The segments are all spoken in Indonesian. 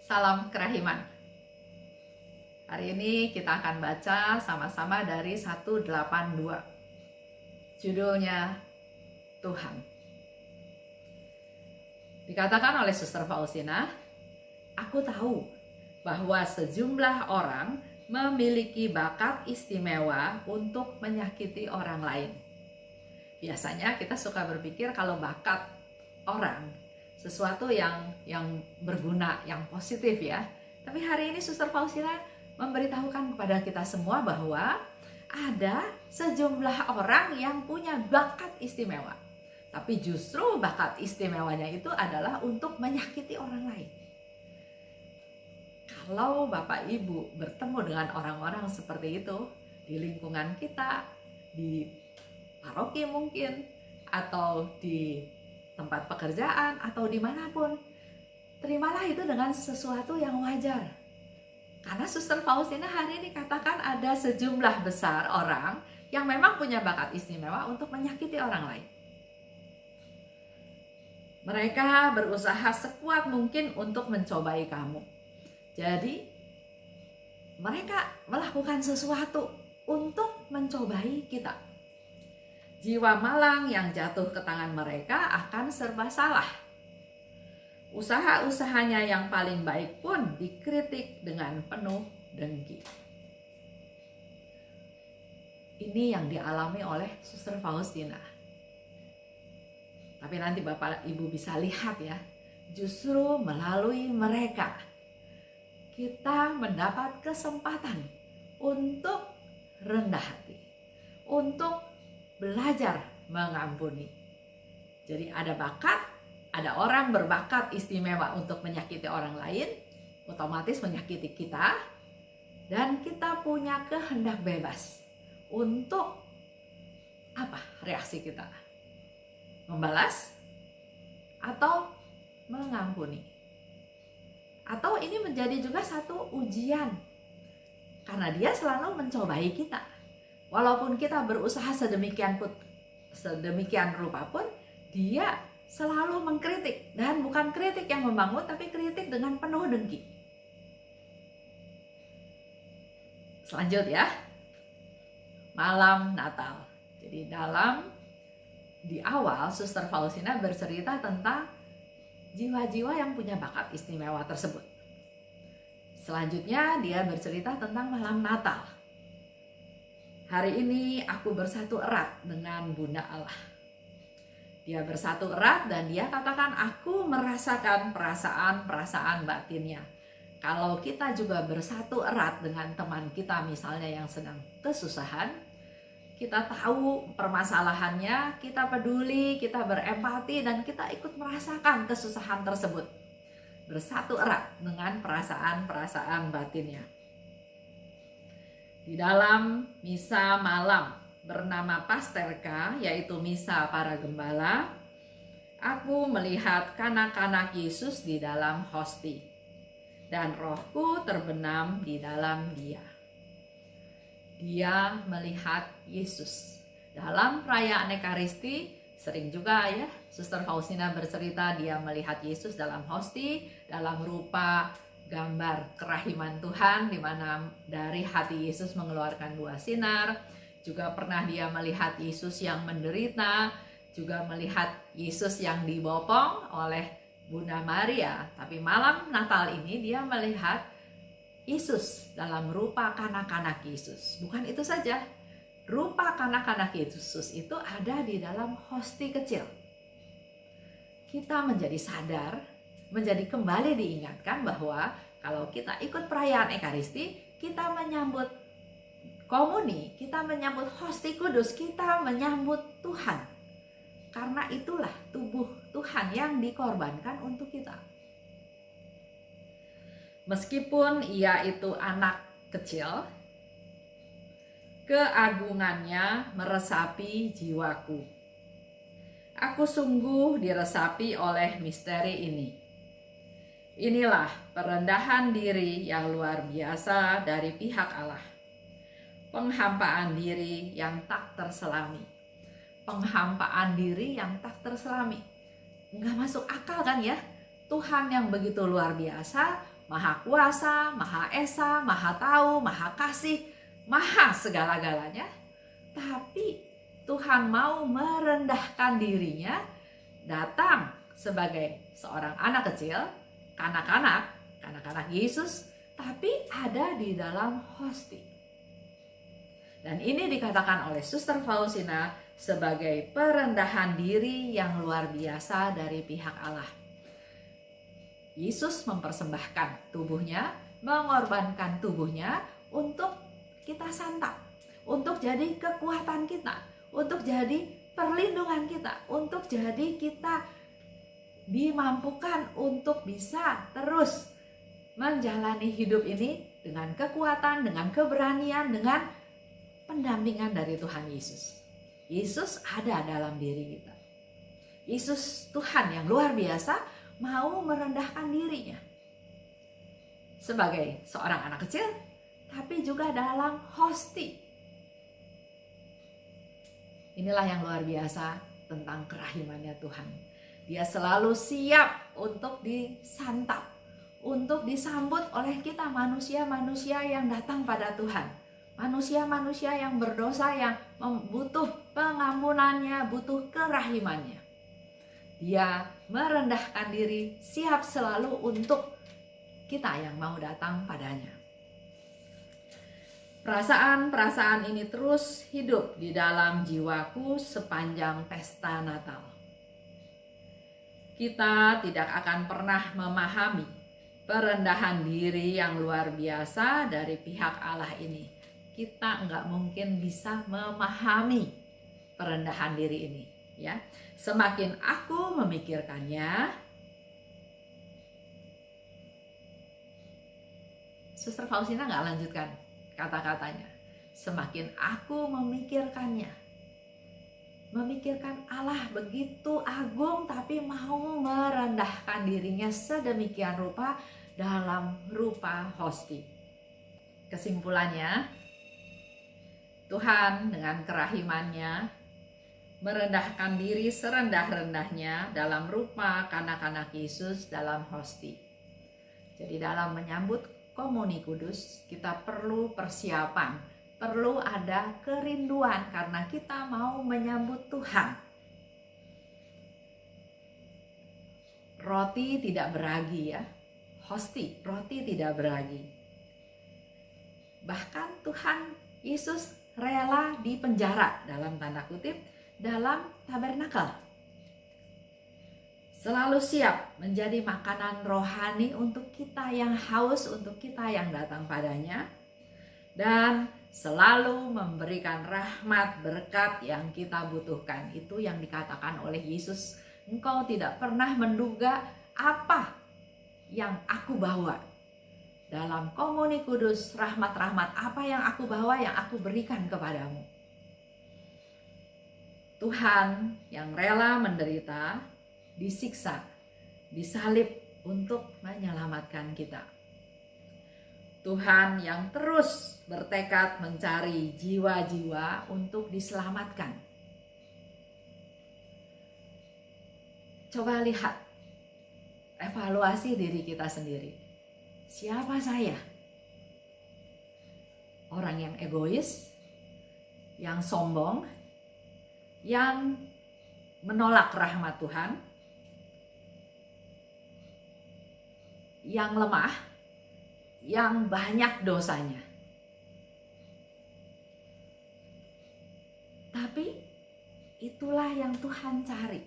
Salam kerahiman. Hari ini kita akan baca sama-sama dari 182. Judulnya Tuhan. Dikatakan oleh Suster Faustina, aku tahu bahwa sejumlah orang memiliki bakat istimewa untuk menyakiti orang lain. Biasanya kita suka berpikir kalau bakat orang sesuatu yang berguna, yang positif ya. Tapi hari ini Suster Faustina memberitahukan kepada kita semua bahwa ada sejumlah orang yang punya bakat istimewa. Tapi justru bakat istimewanya itu adalah untuk menyakiti orang lain. Kalau Bapak Ibu bertemu dengan orang-orang seperti itu di lingkungan kita, di paroki mungkin, atau di tempat pekerjaan atau dimanapun, terimalah itu dengan sesuatu yang wajar. Karena Suster Faustina hari ini katakan ada sejumlah besar orang yang memang punya bakat istimewa untuk menyakiti orang lain. Mereka berusaha sekuat mungkin untuk mencobai kamu. Jadi mereka melakukan sesuatu untuk mencobai kita. Jiwa malang yang jatuh ke tangan mereka akan serba salah. Usaha-usahanya yang paling baik pun dikritik dengan penuh dengki. Ini yang dialami oleh Suster Faustina. Tapi nanti Bapak Ibu bisa lihat ya, justru melalui mereka kita mendapat kesempatan untuk rendah hati, untuk belajar mengampuni. Jadi ada bakat, ada orang berbakat istimewa untuk menyakiti orang lain, otomatis menyakiti kita, dan kita punya kehendak bebas untuk apa reaksi kita? Membalas atau mengampuni. Atau ini menjadi juga satu ujian, karena dia selalu mencobai kita. Walaupun kita berusaha sedemikian rupa pun, dia selalu mengkritik. Dan bukan kritik yang membangun, tapi kritik dengan penuh dengki. Selanjutnya, malam Natal. Jadi di awal Suster Faustina bercerita tentang jiwa-jiwa yang punya bakat istimewa tersebut. Selanjutnya dia bercerita tentang malam Natal. Hari ini aku bersatu erat dengan Bunda Allah. Dia bersatu erat dan dia katakan aku merasakan perasaan batinnya. Kalau kita juga bersatu erat dengan teman kita misalnya yang sedang kesusahan, kita tahu permasalahannya, kita peduli, kita berempati dan kita ikut merasakan kesusahan tersebut. Bersatu erat dengan perasaan batinnya. Di dalam misa malam bernama Pasterka, yaitu misa para gembala, aku melihat kanak-kanak Yesus di dalam hosti, dan rohku terbenam di dalam dia. Dia melihat Yesus. Dalam perayaan Ekaristi, sering juga ya, Suster Faustina bercerita dia melihat Yesus dalam hosti, dalam rupa gambar kerahiman Tuhan, di mana dari hati Yesus mengeluarkan 2 sinar. Juga pernah dia melihat Yesus yang menderita, juga melihat Yesus yang dibopong oleh Bunda Maria. Tapi malam Natal ini dia melihat Yesus dalam rupa kanak-kanak Yesus. Bukan itu saja, rupa kanak-kanak Yesus itu ada di dalam hosti kecil. Kita menjadi sadar, menjadi kembali diingatkan bahwa kalau kita ikut perayaan Ekaristi, kita menyambut komuni, kita menyambut hosti kudus, kita menyambut Tuhan. Karena itulah tubuh Tuhan yang dikorbankan untuk kita. Meskipun ia itu anak kecil, keagungannya meresapi jiwaku. Aku sungguh diresapi oleh misteri ini. Inilah perendahan diri yang luar biasa dari pihak Allah. Penghampaan diri yang tak terselami. Penghampaan diri yang tak terselami. Nggak masuk akal kan ya? Tuhan yang begitu luar biasa Maha kuasa, Maha esa, Maha tahu, Maha kasih, Maha segala-galanya. Tapi Tuhan mau merendahkan dirinya, datang sebagai seorang anak kecil, kanak-kanak Yesus, tapi ada di dalam hosti. Dan ini dikatakan oleh Suster Faustina sebagai perendahan diri yang luar biasa dari pihak Allah. Yesus mempersembahkan tubuhnya, mengorbankan tubuhnya untuk kita santap, untuk jadi kekuatan kita, untuk jadi perlindungan kita, untuk jadi kita dimampukan untuk bisa terus menjalani hidup ini dengan kekuatan, dengan keberanian, dengan pendampingan dari Tuhan Yesus. Yesus ada dalam diri kita. Yesus Tuhan yang luar biasa mau merendahkan dirinya sebagai seorang anak kecil, tapi juga dalam hosti. Inilah yang luar biasa tentang kerahimannya Tuhan. Dia selalu siap untuk disantap, untuk disambut oleh kita manusia-manusia yang datang pada Tuhan. Manusia-manusia yang berdosa, yang butuh pengampunannya, butuh kerahimannya. Dia merendahkan diri, siap selalu untuk kita yang mau datang padanya. Perasaan-perasaan ini terus hidup di dalam jiwaku sepanjang pesta Natal. Kita tidak akan pernah memahami perendahan diri yang luar biasa dari pihak Allah ini. Kita nggak mungkin bisa memahami perendahan diri ini, ya. Semakin aku memikirkannya, Suster Faustina nggak lanjutkan kata-katanya. Semakin aku memikirkannya, memikirkan Allah begitu agung tapi mau merendahkan dirinya sedemikian rupa dalam rupa hosti. Kesimpulannya, Tuhan dengan kerahimannya merendahkan diri serendah-rendahnya dalam rupa kanak-kanak Yesus dalam hosti. Jadi dalam menyambut Komuni Kudus kita perlu persiapan, perlu ada kerinduan karena kita mau menyambut Tuhan. Roti tidak beragi, ya. Hosti, roti tidak beragi. Bahkan Tuhan Yesus rela dipenjara dalam tanda kutip dalam tabernakel. Selalu siap menjadi makanan rohani untuk kita yang haus, untuk kita yang datang padanya. Dan selalu memberikan rahmat berkat yang kita butuhkan. Itu yang dikatakan oleh Yesus. Engkau tidak pernah menduga apa yang aku bawa. Dalam Komuni Kudus, rahmat-rahmat apa yang aku bawa, yang aku berikan kepadamu. Tuhan yang rela menderita, disiksa, disalib untuk menyelamatkan kita. Tuhan yang terus bertekad mencari jiwa-jiwa untuk diselamatkan. Coba lihat, evaluasi diri kita sendiri. Siapa saya? Orang yang egois, yang sombong, yang menolak rahmat Tuhan, yang lemah, yang banyak dosanya. Tapi itulah yang Tuhan cari.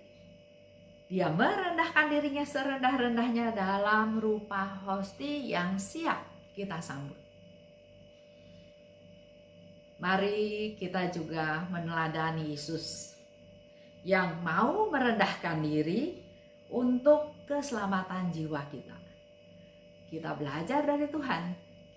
Dia merendahkan dirinya serendah-rendahnya dalam rupa hosti yang siap kita sambut. Mari kita juga meneladani Yesus yang mau merendahkan diri untuk keselamatan jiwa kita. Kita belajar dari Tuhan,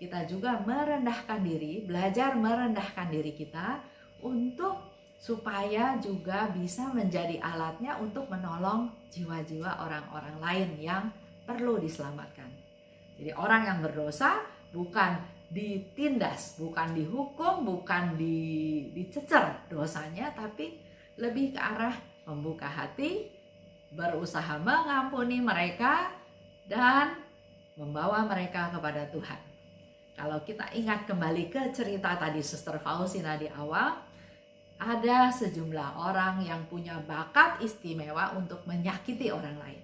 kita juga merendahkan diri, belajar merendahkan diri kita untuk supaya juga bisa menjadi alatnya untuk menolong jiwa-jiwa orang-orang lain yang perlu diselamatkan. Jadi orang yang berdosa bukan ditindas, bukan dihukum, bukan dicecer dosanya, tapi lebih ke arah membuka hati, berusaha mengampuni mereka, dan membawa mereka kepada Tuhan. Kalau kita ingat kembali ke cerita tadi Suster Faustina di awal, ada sejumlah orang yang punya bakat istimewa untuk menyakiti orang lain.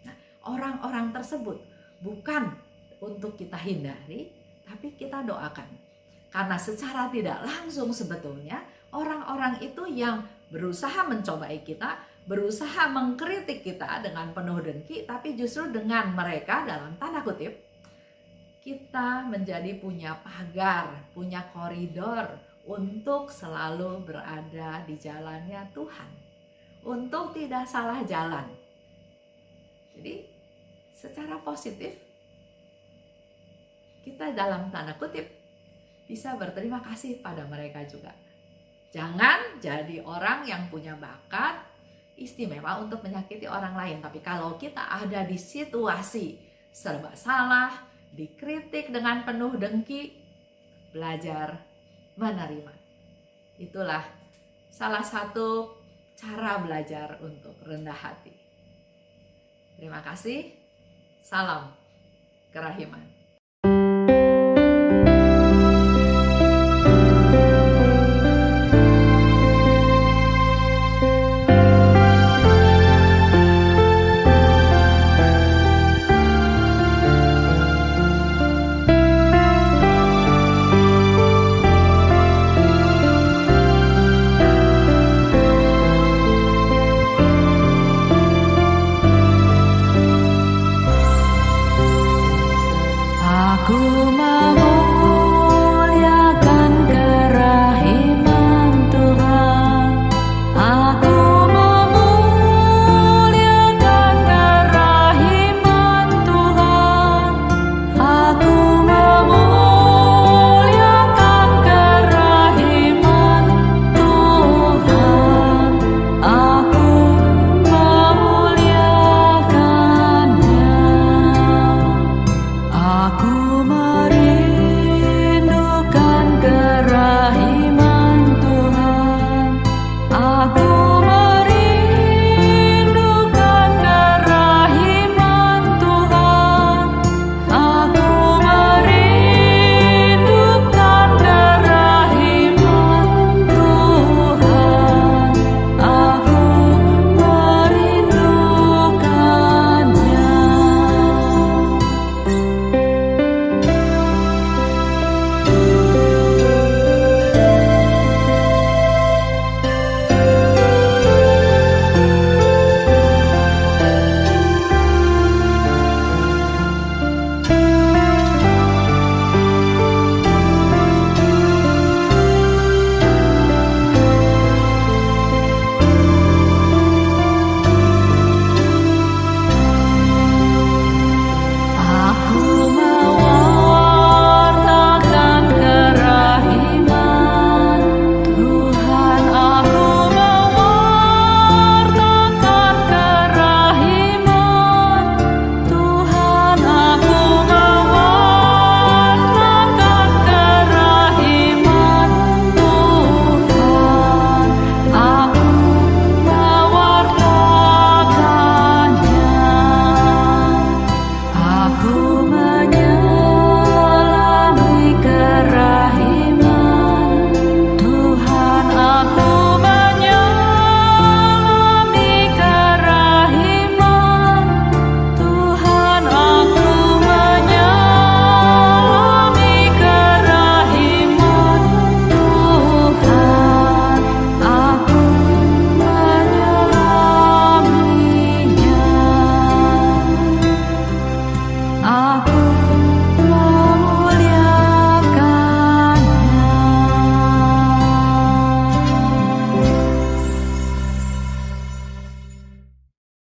Nah, orang-orang tersebut bukan untuk kita hindari, tapi kita doakan. Karena secara tidak langsung sebetulnya orang-orang itu yang berusaha mencobai kita, berusaha mengkritik kita dengan penuh dengki, tapi justru dengan mereka dalam tanda kutip, kita menjadi punya pagar, punya koridor untuk selalu berada di jalannya Tuhan, untuk tidak salah jalan. Jadi secara positif kita dalam tanda kutip bisa berterima kasih pada mereka juga. Jangan jadi orang yang punya bakat istimewa untuk menyakiti orang lain. Tapi kalau kita ada di situasi serba salah, dikritik dengan penuh dengki, belajar menerima. Itulah salah satu cara belajar untuk rendah hati. Terima kasih. Salam kerahiman.